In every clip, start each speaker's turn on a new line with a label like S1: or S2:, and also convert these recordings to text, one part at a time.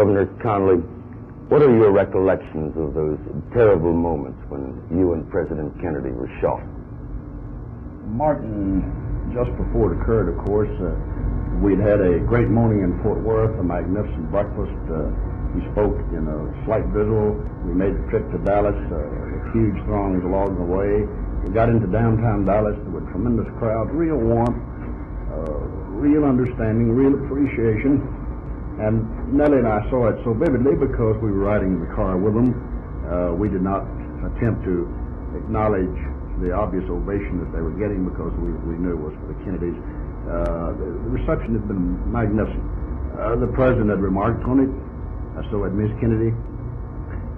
S1: Governor Connally, what are your recollections of those terrible moments when you and President Kennedy were shot?
S2: Martin, just before it occurred, of course, we'd had a great morning in Fort Worth, a magnificent breakfast. He spoke in a slight drizzle. We made the trip to Dallas, with huge throngs along the way. We got into downtown Dallas. There were tremendous crowds, real warmth, real understanding, real appreciation. And Nellie and I saw it so vividly because we were riding in the car with them. We did not attempt to acknowledge the obvious ovation that they were getting because we knew it was for the Kennedys. The reception had been magnificent. The president had remarked on it. So had Miss Kennedy.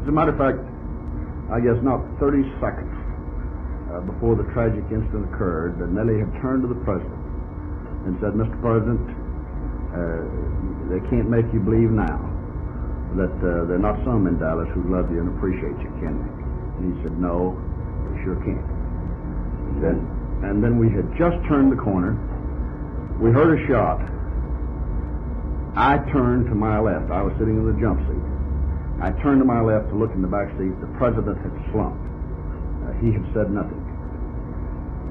S2: As a matter of fact, I guess not 30 seconds before the tragic incident occurred, Nellie had turned to the president and said, "Mr. President, they can't make you believe now that there are not some in Dallas who love you and appreciate you, can they?" And he said, "No, they sure can't." And then we had just turned the corner. We heard a shot. I turned to my left. I was sitting in the jump seat. I turned to my left to look in the back seat. The president had slumped. He had said nothing.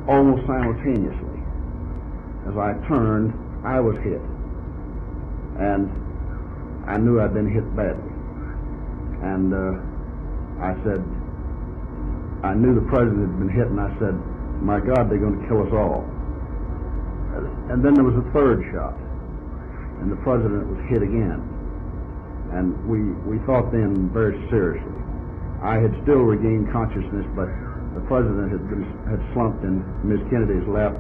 S2: Almost simultaneously, as I turned, I was hit. And I knew I'd been hit badly. And I said, I knew the president had been hit, and I said, "My God, they're going to kill us all." And then there was a third shot. And the president was hit again. And we thought then very seriously. I had still regained consciousness, but the president had slumped in Miss Kennedy's lap.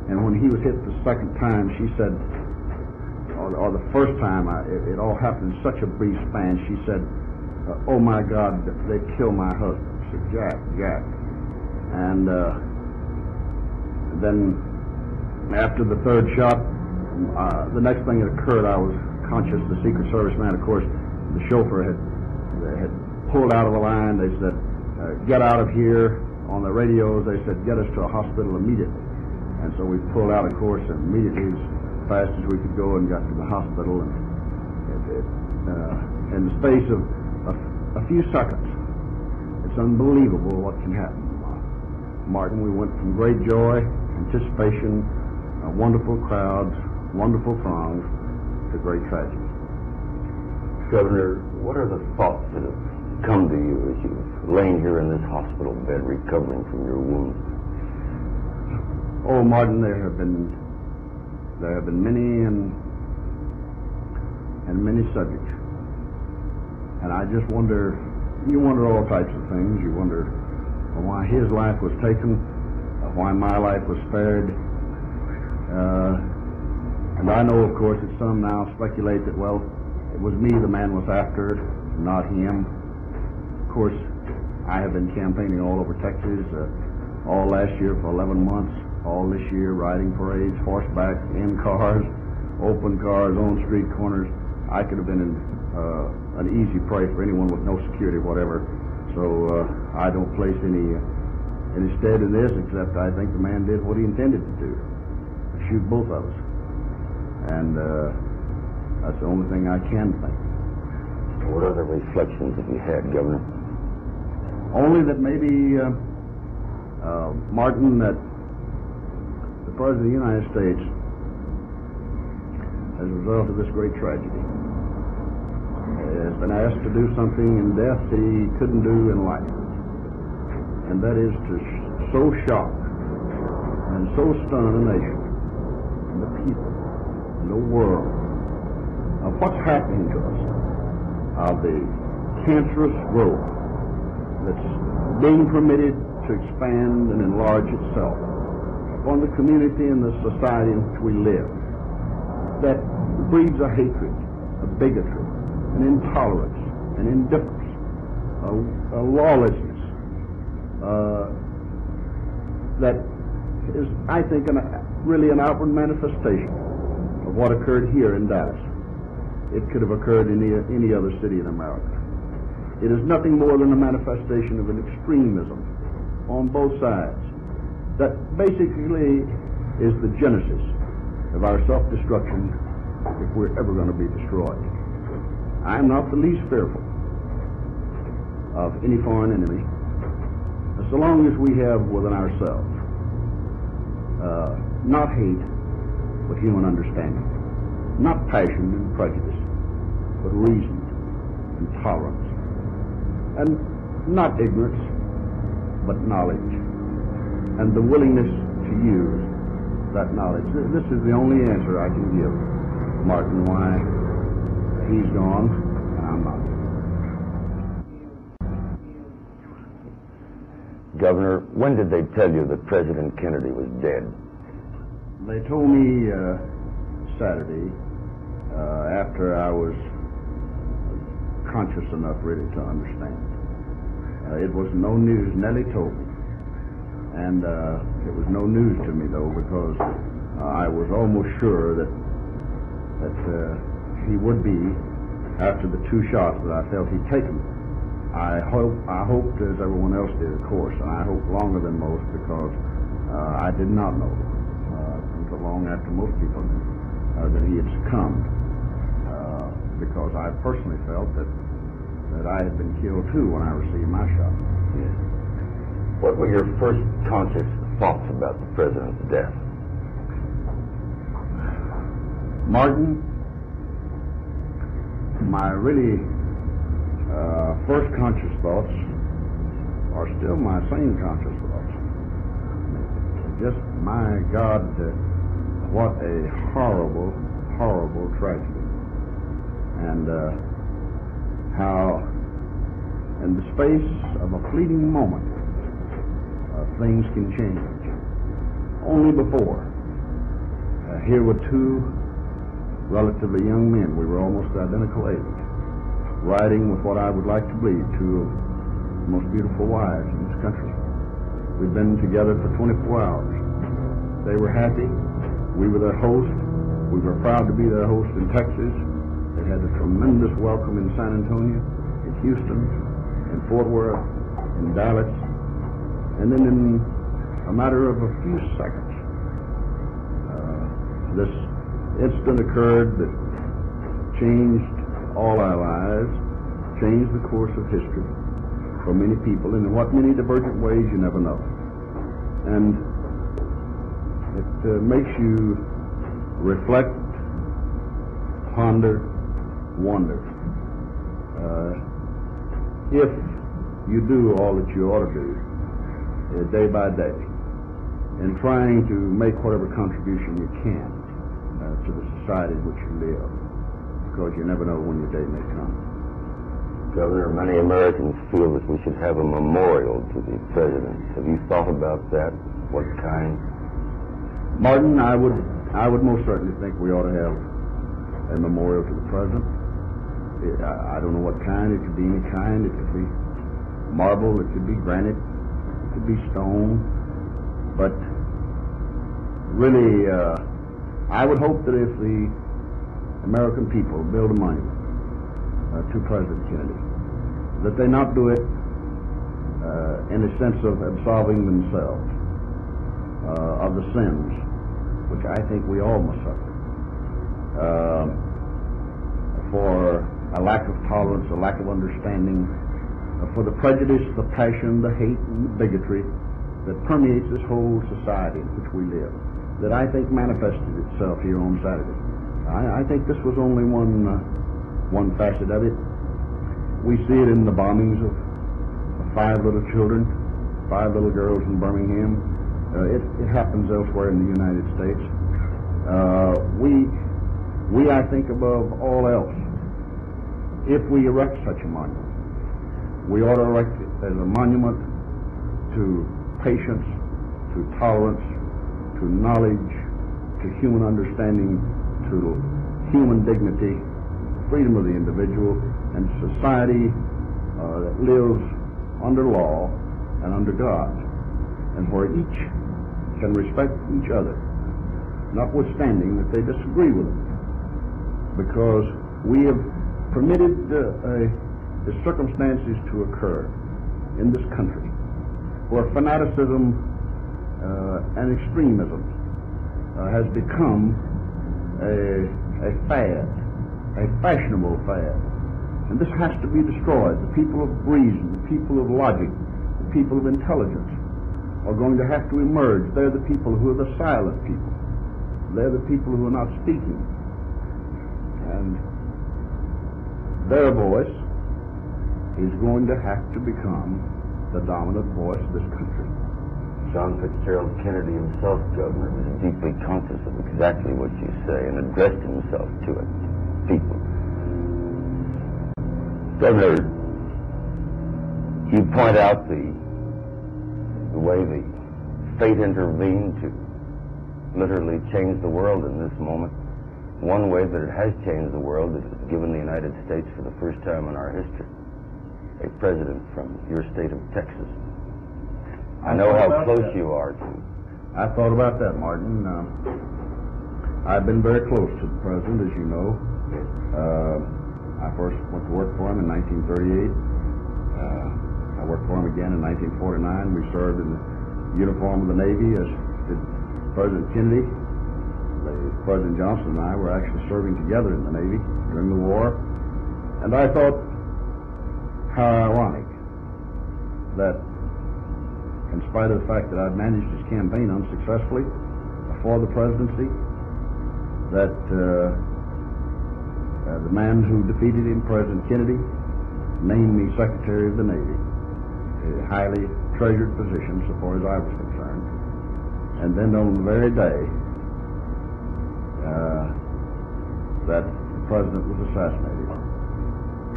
S2: And when he was hit the second time, she said, or the first time, it all happened in such a brief span, she said, "Oh my God, they killed my husband." I said, Jack. And then after the third shot, the next thing that occurred, I was conscious. The Secret Service man, of course, the chauffeur had pulled out of the line. They said, "Get out of here." On the radios, they said, "Get us to a hospital immediately." And so we pulled out, of course, immediately as fast as we could go and got to the hospital. And in the space of a few seconds, it's unbelievable what can happen. Martin, we went from great joy, anticipation, wonderful crowds, wonderful throngs, to great tragedy.
S1: Governor, what are the thoughts that have come to you as you've lain here in this hospital bed recovering from your wounds?
S2: Oh, Martin, there have been many and many subjects. And I just wonder, you wonder all types of things. You wonder why his life was taken, why my life was spared. And I know, of course, that some now speculate that, well, it was me the man was after, not him. Of course, I have been campaigning all over Texas, all last year for 11 months, all this year riding parades, horseback, in cars, open cars, on street corners. I could have been an easy prey for anyone with no security, whatever. So I don't place any stead in this, except I think the man did what he intended to do. Shoot both of us. And that's the only thing I can think.
S1: What other reflections have you had, Governor?
S2: Only that maybe, Martin, that the President of the United States, as a result of this great tragedy, has been asked to do something in death that he couldn't do in life. And that is to so shock and so stun a nation, the people, and the world, of what's happening to us, of the cancerous growth that's being permitted to expand and enlarge itself upon the community and the society in which we live, that breeds a hatred, a bigotry, an intolerance, an indifference, a lawlessness, that is, I think, really an outward manifestation of what occurred here in Dallas. It could have occurred in any other city in America. It is nothing more than a manifestation of an extremism on both sides that basically is the genesis of our self-destruction if we're ever going to be destroyed. I am not the least fearful of any foreign enemy, so long as we have within ourselves not hate, but human understanding, not passion and prejudice, but reason and tolerance, and not ignorance, but knowledge, and the willingness to use that knowledge. This is the only answer I can give Martin why he's gone and I'm not.
S1: Governor, when did they tell you that President Kennedy was dead?
S2: They told me Saturday after I was conscious enough really to understand. It was no news. Nellie told me. And it was no news to me, though, because I was almost sure that he would be after the 2 shots that I felt he'd taken. I hoped, as everyone else did, of course, and I hoped longer than most because I did not know until long after most people knew that he had succumbed because I personally felt that I had been killed too when I received my shot.
S1: Yes. What were your first conscious thoughts about the President's death?
S2: Martin, my really first conscious thoughts are still my same conscious thoughts. Just, my God, what a horrible, horrible tragedy. And how in the space of a fleeting moment things can change. Only before, here were 2 relatively young men. We were almost identical age, riding with what I would like to believe 2 of the most beautiful wives in this country. We'd been together for 24 hours. They were happy. We were their host. We were proud to be their host in Texas. They had a tremendous welcome in San Antonio, in Houston, in Fort Worth, in Dallas. And then in a matter of a few seconds, this incident occurred that changed all our lives, changed the course of history for many people, and in what many divergent ways you never know. And it makes you reflect, ponder, wonder. If you do all that you ought to do, day by day, in trying to make whatever contribution you can to the society in which you live, because you never know when your day may come.
S1: Governor, many Americans feel that we should have a memorial to the President. Have you thought about that? What kind?
S2: Martin, I would most certainly think we ought to have a memorial to the President. I don't know what kind. It could be any kind. It could be marble. It could be granite. It could be stone. But really, I would hope that if the American people build a monument to President Kennedy, that they not do it in a sense of absolving themselves of the sins which I think we all must suffer for a lack of tolerance, a lack of understanding, for the prejudice, the passion, the hate, and the bigotry that permeates this whole society in which we live, that I think manifested itself here on Saturday. I think this was only one facet of it. We see it in the bombings of 5 little children, 5 little girls in Birmingham. It happens elsewhere in the United States. We, I think, above all else, if we erect such a monument, we ought to erect it as a monument to patience, to tolerance, to knowledge, to human understanding, to human dignity, freedom of the individual, and society that lives under law and under God, and where each can respect each other, notwithstanding that they disagree with them, because we have permitted the circumstances to occur in this country where fanaticism and extremism has become a fad, a fashionable fad, And this has to be destroyed. The people of reason, the people of logic, the people of intelligence are going to have to emerge. They're the people who are the silent people. They're the people who are not speaking. And their voice is going to have to become the dominant voice of this country.
S1: John Fitzgerald Kennedy himself, Governor, was deeply conscious of exactly what you say and addressed himself to it, people. Governor, you point out the way the fate intervened to literally change the world in this moment. One way that it has changed the world is it's given the United States for the first time in our history a president from your state of Texas. I know how close you are to.
S2: I thought about that, Martin. I've been very close to the president, as you know. I first went to work for him in 1938. I worked for him again in 1949. We served in the uniform of the Navy, as did President Kennedy. President Johnson and I were actually serving together in the Navy during the war. And I thought how ironic that, in spite of the fact that I'd managed his campaign unsuccessfully for the presidency, that the man who defeated him, President Kennedy, named me Secretary of the Navy, a highly treasured position so far as I was concerned. And then on the very day that the president was assassinated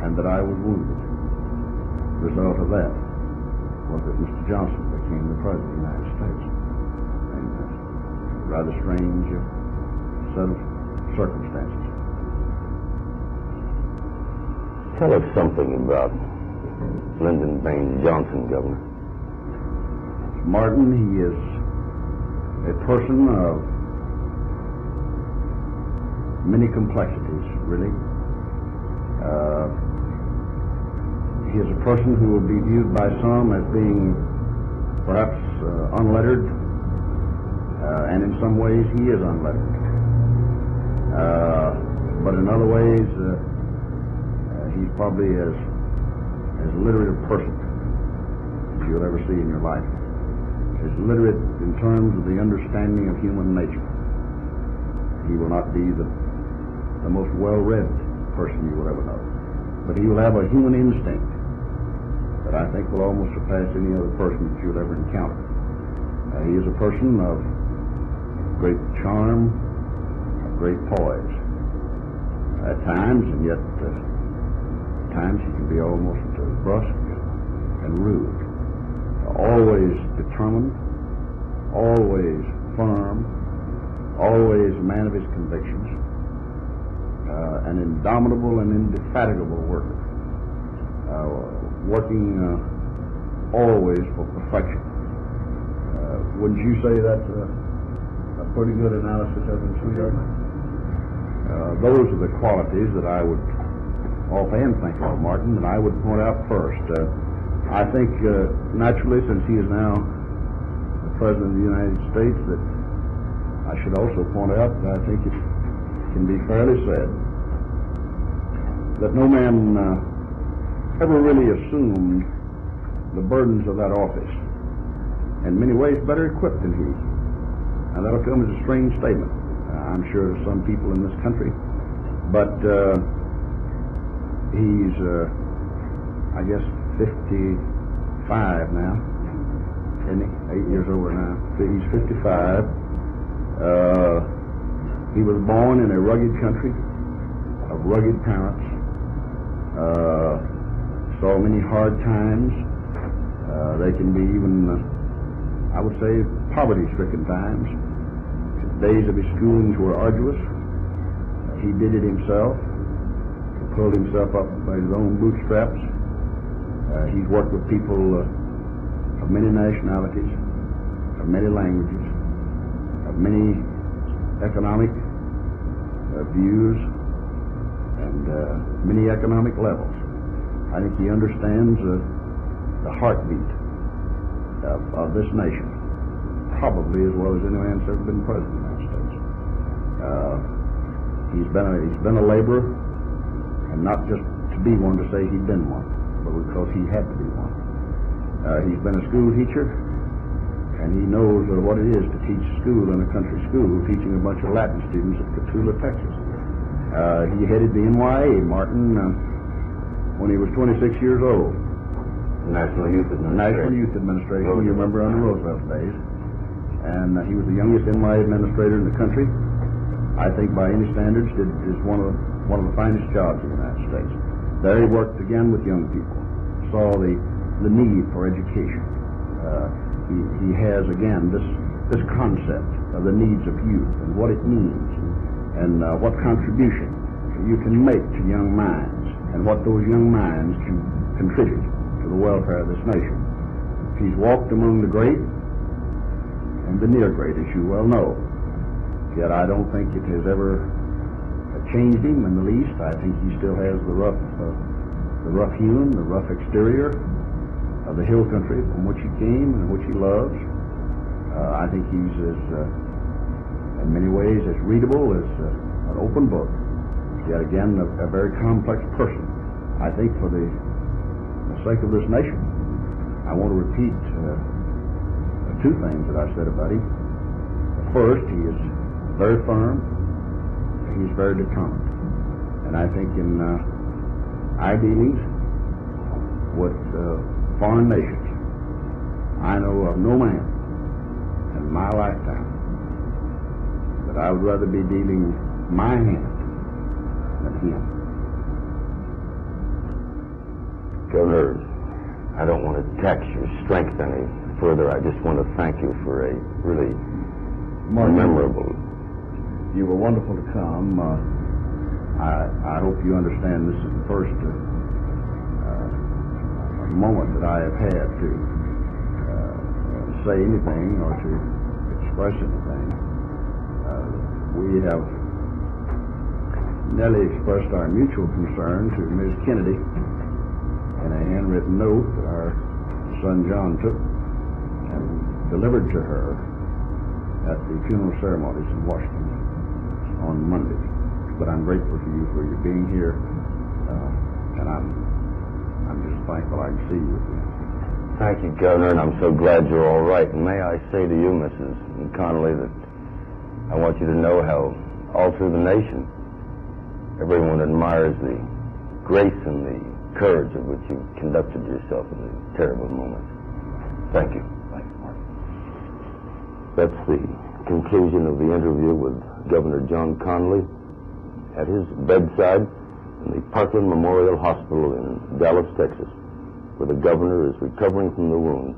S2: and that I was wounded, the result of that was that Mr. Johnson became the President of the United States. And a rather strange set of circumstances.
S1: Tell us something about Lyndon Baines Johnson, Governor.
S2: Martin, he is a person of many complexities, really. He is a person who will be viewed by some as being perhaps unlettered, and in some ways he is unlettered. But in other ways, he's probably as literate a person as you'll ever see in your life. As literate in terms of the understanding of human nature. He will not be the most well-read person you will ever know, but he will have a human instinct that I think will almost surpass any other person that you'll ever encounter. He is a person of great charm, of great poise. At times, and yet at times he can be almost brusque and rude. Always determined, always firm, always a man of his convictions, an indomitable and indefatigable worker, working always for perfection. Wouldn't you say that's a pretty good analysis of him, sweetheart? Those are the qualities that I would offhand think of, Martin, and I would point out first. I think, naturally, since he is now the President of the United States, that I should also point out that I think it can be fairly said that no man ever really assumed the burdens of that office. In many ways, better equipped than he. Now, that'll come as a strange statement, I'm sure, to some people in this country, but he's, I guess, 55 now, isn't he? 8 years older now. He's 55. He was born in a rugged country of rugged parents. Saw many hard times. They can be even, I would say, poverty-stricken times. His days of his schooling were arduous. He did it himself. He pulled himself up by his own bootstraps. He's worked with people of many nationalities, of many languages, of many economic views, and many economic levels. I think he understands the heartbeat of this nation, probably as well as any man that's ever been president of the United States. He's been a laborer, and not just to be one to say he'd been one, but because he had to be one. He's been a school teacher, and he knows what it is to teach school in a country school, teaching a bunch of Latin students at Cotulla, Texas. He headed the NYA, Martin, when he was 26 years old.
S1: National Youth Administration.
S2: You remember under Roosevelt's days. And he was the youngest NYA administrator in the country. I think by any standards is one of the finest jobs in the United States. There he worked again with young people, saw the need for education. He has again this concept of the needs of youth and what it means and what contribution you can make to young minds and what those young minds can contribute to the welfare of this nation. He's walked among the great and the near great, as you well know. Yet I don't think it has ever changed him in the least. I think he still has the rough hewn, the rough exterior of the hill country from which he came and which he loves. I think he's in many ways as readable as an open book. Yet again, a very complex person. I think for the sake of this nation, I want to repeat two things that I said about him. First, he is very firm, and he's very determined. And I think in our dealings with foreign nations, I know of no man in my lifetime that I would rather be dealing my hand than him.
S1: Governor, I don't want to tax your strength any further. I just want to thank you for a really memorable.
S2: You were wonderful to come. I hope you understand this is the first moment that I have had to say anything or to express anything. We have Nellie expressed our mutual concern to Ms. Kennedy in a handwritten note that our son John took and delivered to her at the funeral ceremonies in Washington on Monday. But I'm grateful to you for your being here, and I'm just thankful I can see you again.
S1: Thank you, Governor, and I'm so glad you're all right. And may I say to you, Mrs. Connally, that I want you to know how all through the nation everyone admires the grace and the courage of which you conducted yourself in these terrible moments. Thank you.
S2: Thank you, Mark.
S1: That's the conclusion of the interview with Governor John Connally at his bedside in the Parkland Memorial Hospital in Dallas, Texas, where the governor is recovering from the wound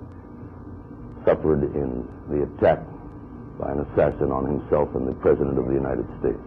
S1: suffered in the attack by an assassin on himself and the President of the United States.